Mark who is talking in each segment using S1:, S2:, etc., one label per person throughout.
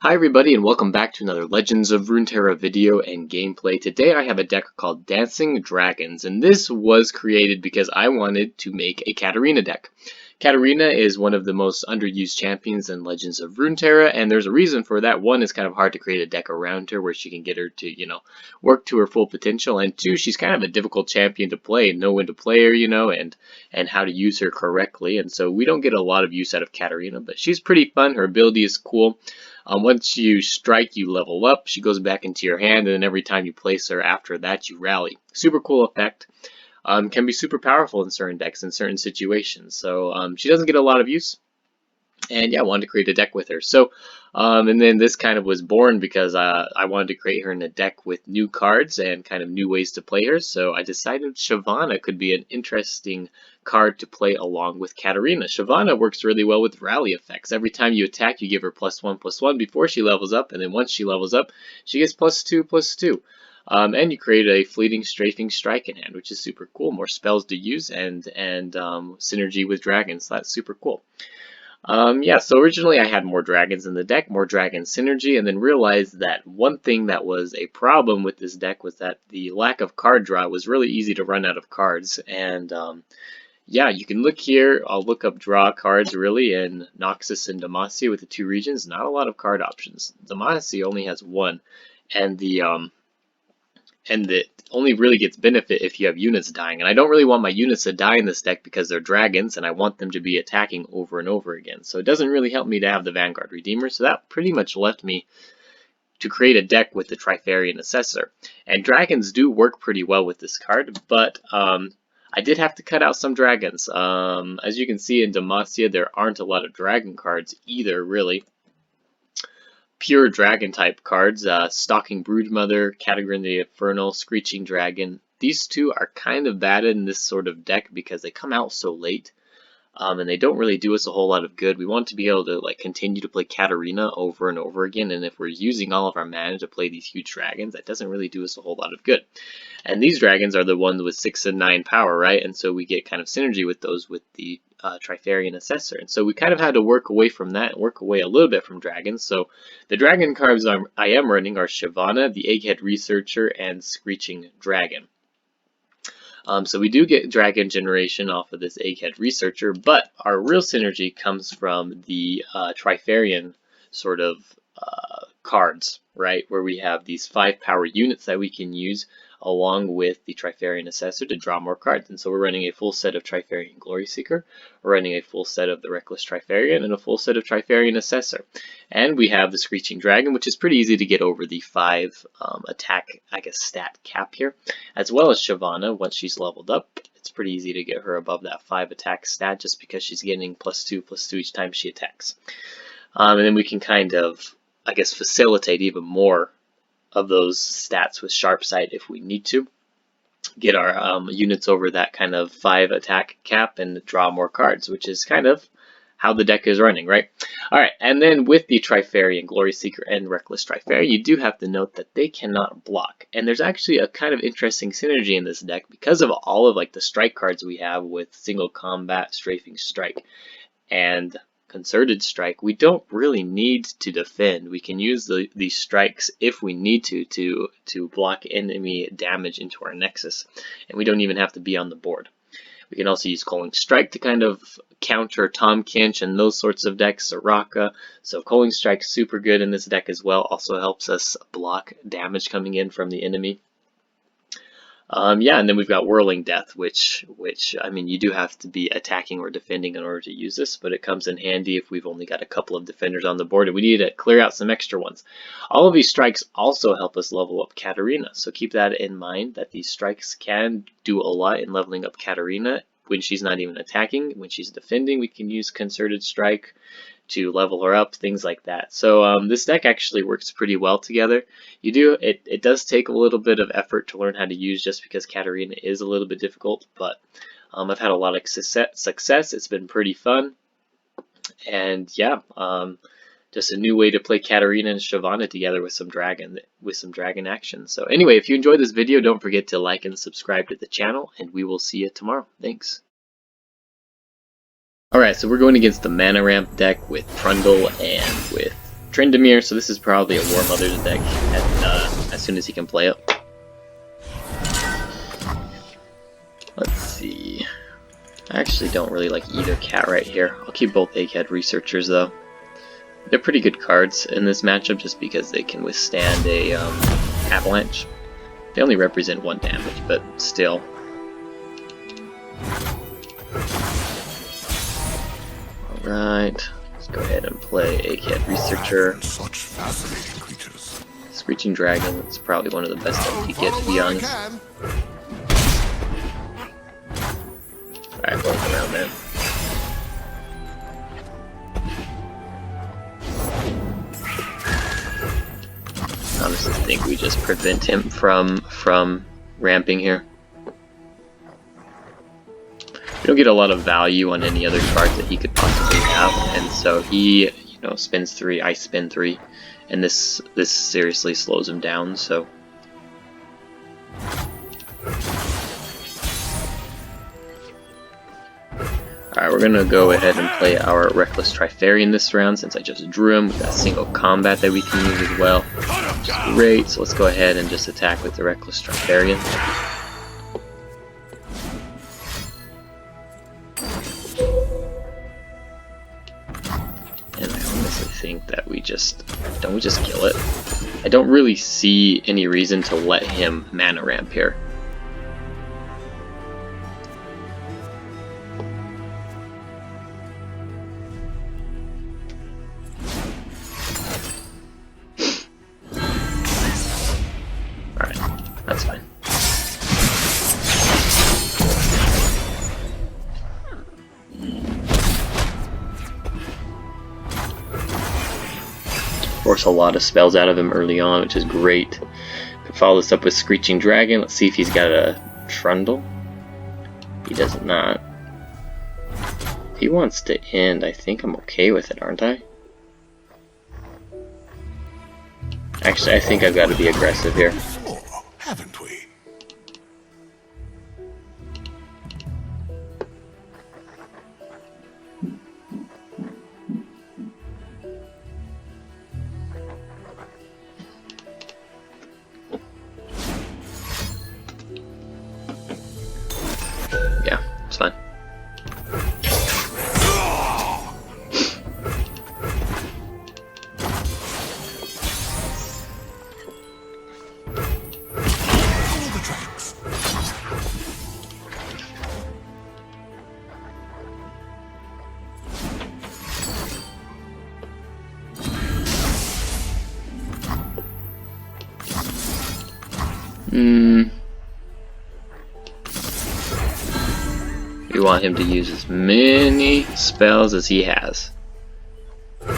S1: Hi everybody and welcome back to another Legends of Runeterra video and gameplay. Today I have a deck called Dancing Dragons, and this was created because I wanted to make a Katarina deck. Katarina is one of the most underused champions in Legends of Runeterra, and there's a reason for that. One, it's kind of hard to create a deck around her where she can get her to, work to her full potential, and two, she's kind of a difficult champion to play and know when to play her, and how to use her correctly, and so we don't get a lot of use out of Katarina, but she's pretty fun. Her ability is cool. Once you strike, you level up. She goes back into your hand, and then every time you place her after that, you rally. Super cool effect. Can be super powerful in certain decks in certain situations. So she doesn't get a lot of use. And yeah, I wanted to create a deck with her. So, and then this kind of was born because I wanted to create her in a deck with new cards and kind of new ways to play her. So I decided Shyvana could be an interesting card to play along with Katarina. Shyvana works really well with rally effects. Every time you attack, you give her +1/+1 before she levels up, and then once she levels up, she gets +2/+2. And you create a fleeting strafing strike in hand, which is super cool. More spells to use and synergy with dragons. So that's super cool. Yeah, so originally I had more dragons in the deck, more dragon synergy, and then realized that one thing that was a problem with this deck was that the lack of card draw was really easy to run out of cards. And yeah, you can look here. I'll look up draw cards really in Noxus and Demacia with the two regions. Not a lot of card options. Demacia only has one, and it only really gets benefit if you have units dying. And I don't really want my units to die in this deck because they're dragons, and I want them to be attacking over and over again. So it doesn't really help me to have the Vanguard Redeemer. So that pretty much left me to create a deck with the Trifarian Assessor. And dragons do work pretty well with this card, but I did have to cut out some dragons. As you can see in Demacia, there aren't a lot of dragon cards either, really. Pure dragon type cards, Stalking Broodmother, Katarina the Infernal, Screeching Dragon. These two are kind of bad in this sort of deck because they come out so late. And they don't really do us a whole lot of good. We want to be able to continue to play Katarina over and over again, and if we're using all of our mana to play these huge dragons, that doesn't really do us a whole lot of good. And these dragons are the ones with 6 and 9 power, right? And so we get kind of synergy with those with the Trifarian Assessor. And so we kind of had to work away from that and work away a little bit from dragons. So the dragon cards I am running are Shyvana, the Egghead Researcher, and Screeching Dragon. So we do get dragon generation off of this Egghead Researcher, but our real synergy comes from the Trifarian sort of cards, right? Where we have these 5 power units that we can use along with the Trifarian Assessor to draw more cards. And so we're running a full set of Trifarian Glory Seeker, we're running a full set of the Reckless Trifarian, and a full set of Trifarian Assessor. And we have the Screeching Dragon, which is pretty easy to get over the 5 attack, stat cap here, as well as Shyvana. Once she's leveled up, it's pretty easy to get her above that 5 attack stat just because she's getting +2/+2 each time she attacks. And then we can kind of, facilitate even more of those stats with Sharp Sight if we need to. Get our units over that kind of 5 attack cap and draw more cards, which is kind of how the deck is running, right? Alright, and then with the Trifarian Glory Seeker and Reckless Trifarian, you do have to note that they cannot block. And there's actually a kind of interesting synergy in this deck because of all of the strike cards we have with Single Combat, Strafing Strike, and Concerted Strike. We don't really need to defend. We can use these strikes if we need to block enemy damage into our Nexus, and we don't even have to be on the board. We can also use Culling Strike to kind of counter Tom Kinch and those sorts of decks, Soraka. So Culling Strike super good in this deck as well. Also helps us block damage coming in from the enemy. Yeah, and then we've got Whirling Death, which I mean, you do have to be attacking or defending in order to use this, but it comes in handy if we've only got a couple of defenders on the board and we need to clear out some extra ones. All of these strikes also help us level up Katarina, so keep that in mind, that these strikes can do a lot in leveling up Katarina when she's not even attacking. When she's defending, we can use Concerted Strike to level her up, things like that. So this deck actually works pretty well together. It does take a little bit of effort to learn how to use just because Katarina is a little bit difficult, but I've had a lot of success. It's been pretty fun, and yeah, just a new way to play Katarina and Shyvana together with some dragon action. So anyway, if you enjoyed this video, don't forget to like and subscribe to the channel, and we will see you tomorrow. Thanks. Alright, so we're going against the Mana Ramp deck with Trundle and with Tryndamere, so this is probably a War Mother's deck as soon as he can play it. Let's see. I actually don't really like either cat right here. I'll keep both Egghead Researchers though. They're pretty good cards in this matchup just because they can withstand a avalanche. They only represent 1 damage, but still. Alright, let's go ahead and play Egghead Researcher.
S2: Such fascinating creatures.
S1: Screeching Dragon, it's probably one of the best decks you get, to be honest. Alright, rolling around there. Honestly, I think we just prevent him from ramping here. We don't get a lot of value on any other cards that he could possibly have, and so he, you know, spins 3, I spin 3, and this seriously slows him down. So alright, we're gonna go ahead and play our Reckless Trifarian this round since I just drew him. We've got single combat that we can use as well. Great, so let's go ahead and just attack with the Reckless Trifarian. And I honestly think that we just kill it. I don't really see any reason to let him mana ramp here. That's fine. Force a lot of spells out of him early on, which is great. Could follow this up with Screeching Dragon. Let's see if he's got a Trundle. He does not. If he wants to end, I think I'm okay with it, aren't I? Actually, I think I've got to be aggressive here.
S2: Haven't we?
S1: Yeah, it's fine. We want him to use as many spells as he has.
S2: The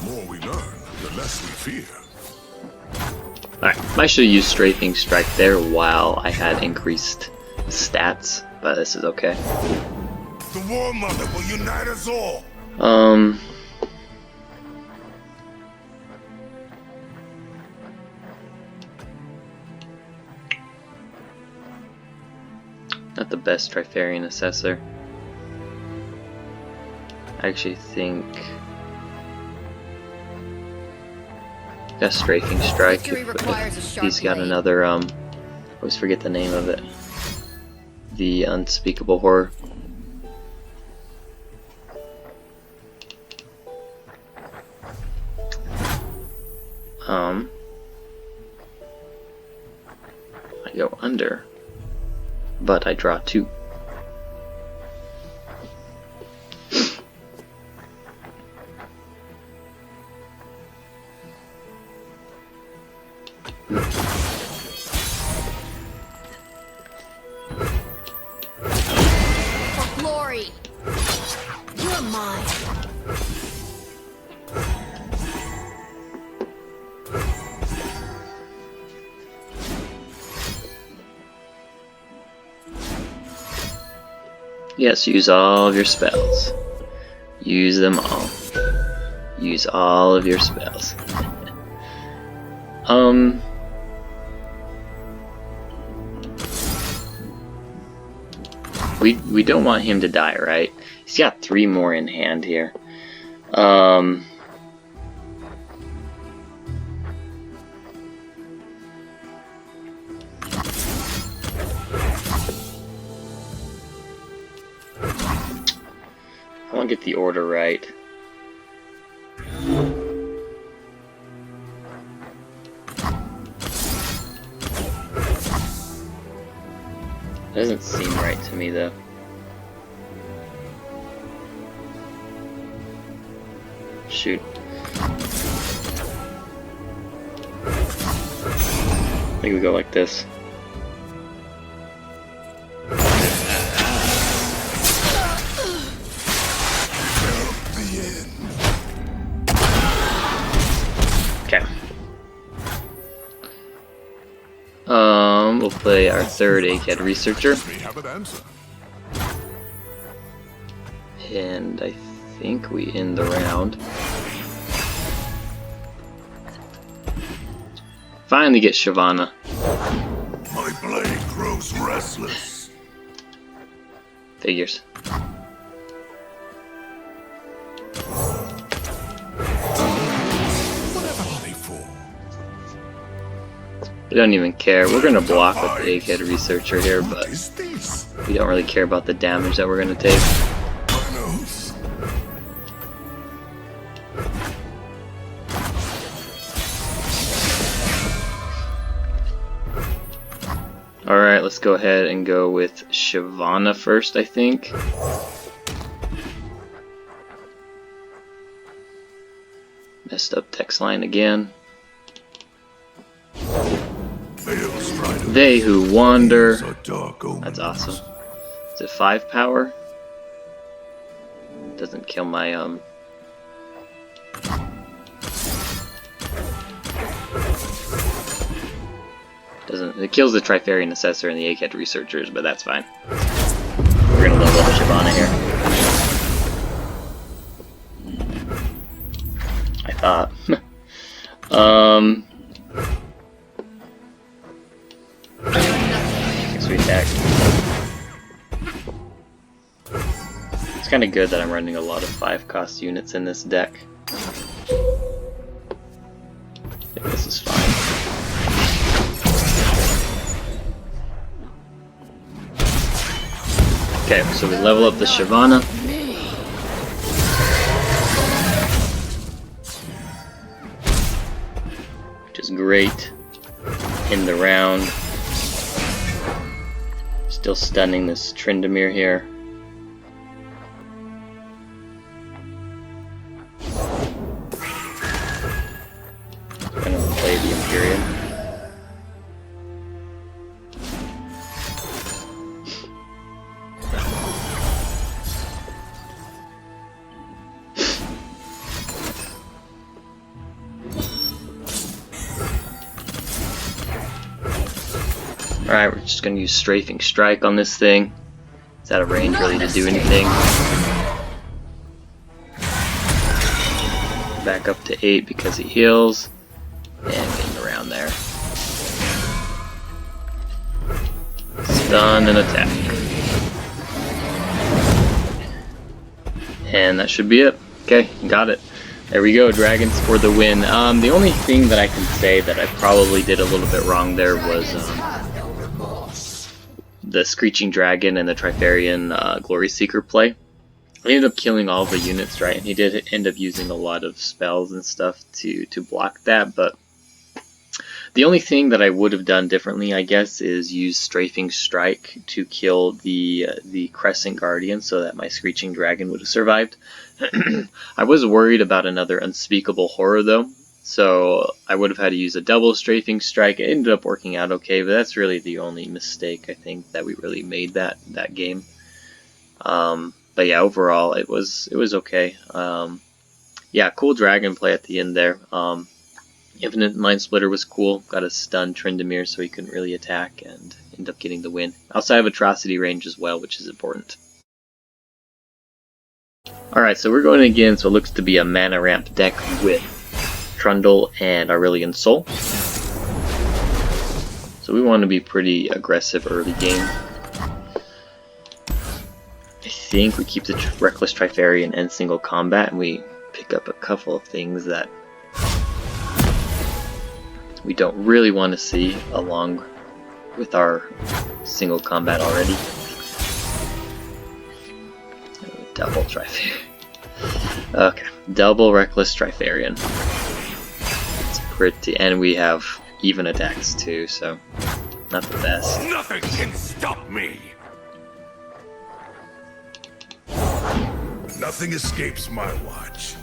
S2: more we learn, the less we fear.
S1: Alright, I should have used Strafing Strike there while I had increased stats, but this is okay.
S2: The War Mother will unite us all.
S1: Not the best Trifarian Assessor. I actually think got Strafing Strike if he's got another I always forget the name of it. The Unspeakable Horror. I go under, but I draw 2.
S3: For glory, you're mine.
S1: Yes, use all of your spells. Use them all. Use all of your spells. We don't want him to die, right? He's got 3 more in hand here. I want to get the order right. Doesn't seem right to me though. Shoot. I think we go like this. Okay. We'll play our third Egghead Researcher. And I think we end the round. Finally get Shyvana.
S2: My blade grows restless.
S1: Figures. We don't even care. We're gonna block with the Egghead Researcher here, but we don't really care about the damage that we're gonna take. Alright, let's go ahead and go with Shyvana first, I think. Messed up text line again. They who wander. That's awesome. Is it 5 power? Doesn't kill my Doesn't it kills the Trifarian Assessor and the Egghead Researchers, but that's fine. We're gonna level up Shyvana here. I thought. We attack. It's kind of good that I'm running a lot of 5-cost units in this deck. Yeah, this is fine. Okay, so we level up the Shyvana. Which is great. In the round. Still stunning this Tryndamere here. I'm gonna play the Imperium. Alright, we're just going to use Strafing Strike on this thing. It's out of range really to do anything. Back up to 8 because he heals. And getting around there. Stun and attack. And that should be it. Okay, got it. There we go, Dragons for the win. The only thing that I can say that I probably did a little bit wrong there was the Screeching Dragon and the Trifarian Glory Seeker play. I ended up killing all the units, right? And he did end up using a lot of spells and stuff to block that, but the only thing that I would have done differently, I guess, is use Strafing Strike to kill the Crescent Guardian so that my Screeching Dragon would have survived. I was worried about another Unspeakable Horror though, so I would have had to use a double Strafing Strike. It ended up working out okay, but that's really the only mistake I think that we really made that game. But yeah, overall it was okay. Yeah, cool dragon play at the end there. Infinite Mind Splitter was cool. Got a stun Tryndamere so he couldn't really attack and end up getting the win. Outside of atrocity range as well, which is important. Alright, so we're going again, so it looks to be a mana ramp deck with Trundle and Aurelion Soul. So we want to be pretty aggressive early game. I think we keep the Reckless Trifarian and single combat, and we pick up a couple of things that we don't really want to see along with our single combat already. Double Trifarian. Okay, double Reckless Trifarian. It's pretty, and we have even attacks too, so not the best.
S2: Nothing can stop me. Nothing escapes my watch.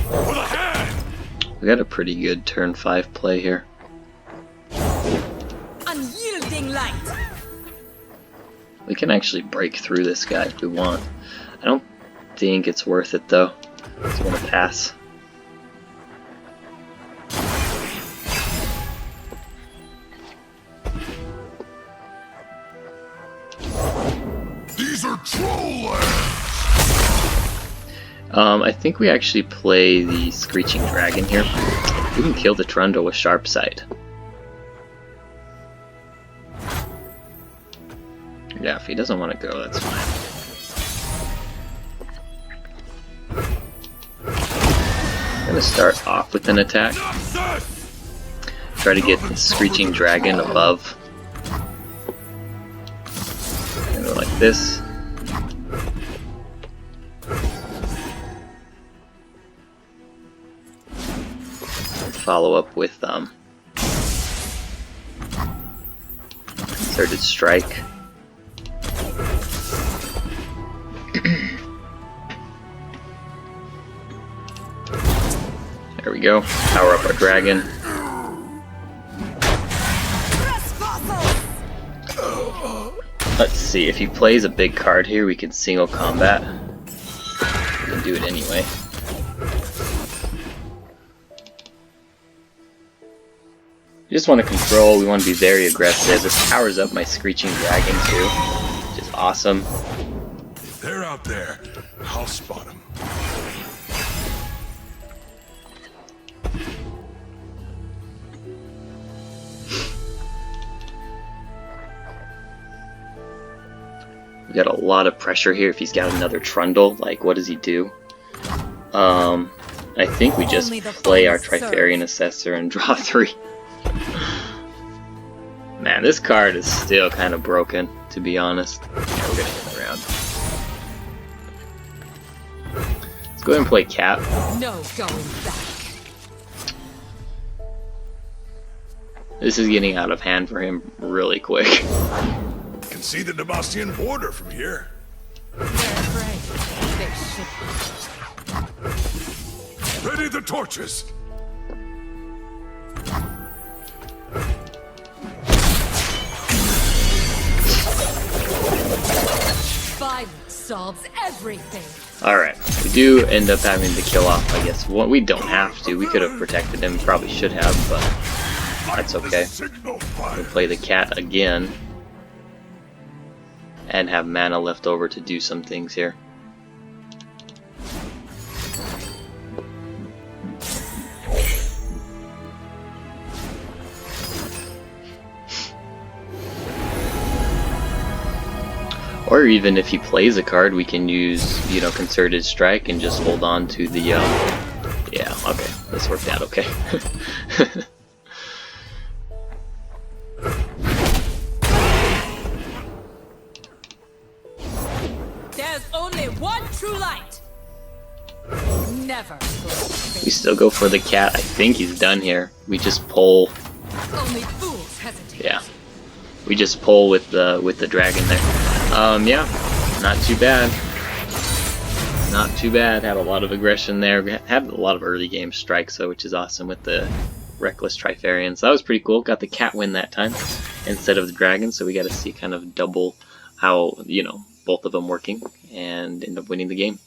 S2: For the hand!
S1: We got a pretty good turn 5 play here.
S3: Unyielding light.
S1: We can actually break through this guy if we want. I don't think it's worth it though, so I'm gonna pass.
S2: These are troll lands!
S1: I think we actually play the Screeching Dragon here. We can kill the Trundle with Sharp Sight. Yeah, if he doesn't want to go, that's fine. I'm gonna start off with an attack. Try to get the Screeching Dragon above. And go like this. Follow up with Concerted Strike. There we go. Power up our dragon. Let's see, if he plays a big card here, we can single combat. We can do it anyway. We just want to control, we want to be very aggressive. This powers up my Screeching Dragon too, which is awesome.
S2: If they're out there, I'll spot them.
S1: We got a lot of pressure here if he's got another Trundle. Like, what does he do? I think we just play our Trifarian Assessor and draw 3. Man, this card is still kind of broken, to be honest. Yeah, we're gonna hit around. Let's go ahead and play Cat.
S3: No going back.
S1: This is getting out of hand for him really quick.
S2: Can see the Demacian border from here.
S3: They're afraid. They should be.
S2: Ready the torches.
S3: Violence solves everything.
S1: Alright, we do end up having to kill off, I guess. Well, we don't have to. We could have protected him, probably should have, but that's okay. We'll play the Cat again. And have mana left over to do some things here. Or even if he plays a card, we can use, you know, Concerted Strike and just hold on to the, yeah, okay, this worked out okay.
S3: There's only one true light. Never.
S1: We still go for the Cat. I think he's done here. We just pull.
S3: Only fools hesitate.
S1: Yeah. We just pull with the dragon there. Yeah, not too bad. Not too bad. Had a lot of aggression there. We had a lot of early game strikes, though, which is awesome with the Reckless Trifarian. So that was pretty cool. Got the Cat win that time instead of the dragon. So we got to see kind of double how, you know, both of them working and end up winning the game.